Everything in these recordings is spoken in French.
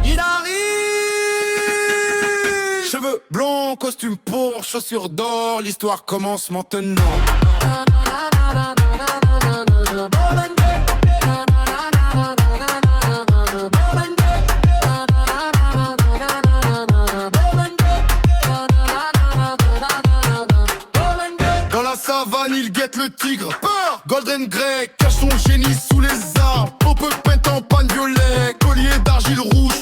Il arrive. Cheveux blonds, costume pour, chaussures d'or, l'histoire commence maintenant. Dans la savane, il guette le tigre. Peur. Golden Grey cache son génie sous les arbres. Au peu peinte en panne violet, collier d'argile rouge.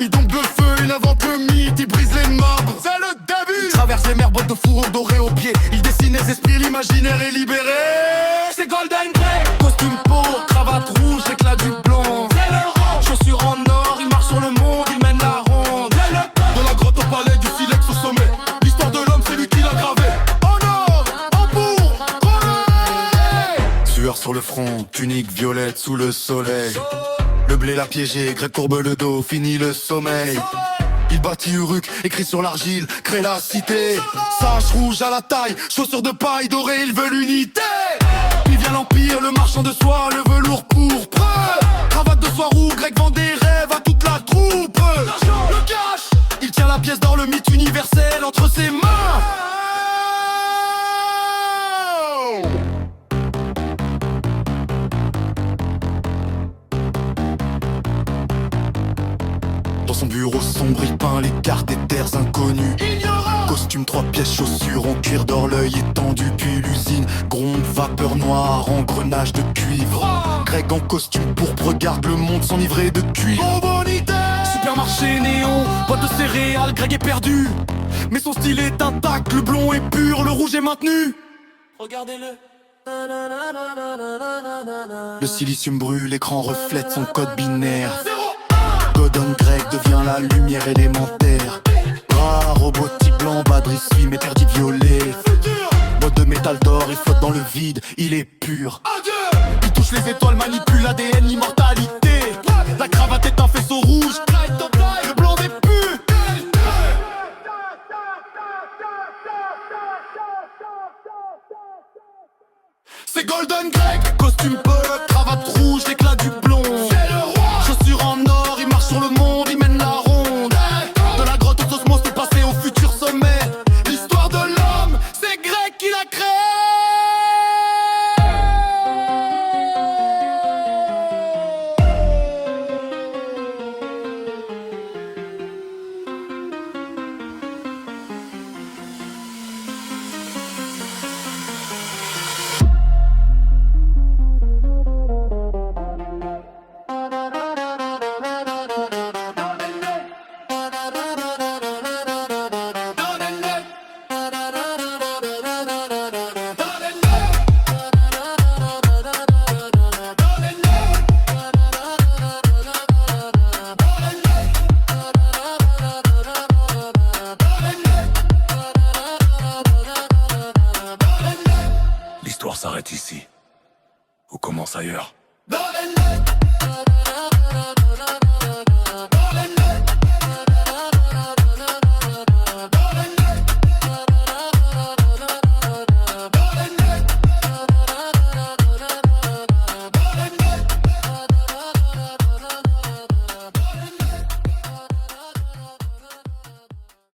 Il dompe le feu, il invente le mythe, il brise les marbres. C'est le début. Il traverse les mers, bottes de fourrure dorées aux pieds. Il dessine les esprits, l'imaginaire est libéré. C'est Golden Grey. Costume pour, cravate rouge, éclat du blanc. C'est le rang. Chaussures en or, il marche sur le monde, il mène la ronde. De la grotte au palais, du silex au sommet. L'histoire de l'homme, c'est lui qui l'a gravé. Sueur sur le front, tunique violette sous le soleil. Le blé l'a piégé, Greg courbe le dos, fini le sommeil. Il bâtit Uruk, écrit sur l'argile, crée la cité. Sage rouge à la taille, chaussures de paille dorées, il veut l'unité. Puis vient l'empire, le marchand de soie, le velours pourpre. Cravate de soie roux, Greg vend des rêves à toute la troupe. Le cash, il tient la pièce d'or, le mythe universel entre ses mains. Dans son bureau sombre, il peint les cartes des terres inconnues. Costume 3 pièces, chaussures en cuir d'or, l'œil étendu. Puis l'usine gronde, vapeur noire, engrenage de cuivre. Greg en costume pourpre regarde le monde s'enivrer de cuivre. Oh, bonne idée. Supermarché néon, boîte de céréales, Greg est perdu. Mais son style est intact, le blond est pur, le rouge est maintenu. Regardez-le. Le silicium brûle, l'écran reflète son code binaire. Golden Greg devient la lumière élémentaire. Gras, robotique blanc, badri suit, mais perdu violet. Mode de métal d'or, il flotte dans le vide, il est pur. Il touche les étoiles, manipule l'ADN, l'immortalité. La cravate est un faisceau rouge, le blanc n'est plus. C'est Golden Greg, costume bleu, cravate rouge, l'éclat du blond. Chaussures en or, il marche sur le monde, il mène la ronde. De la grotte au cosmos, c'est passé au futur sommet. L'histoire de l'homme, c'est Greg qui l'a créé. L'histoire s'arrête ici, ou commence ailleurs.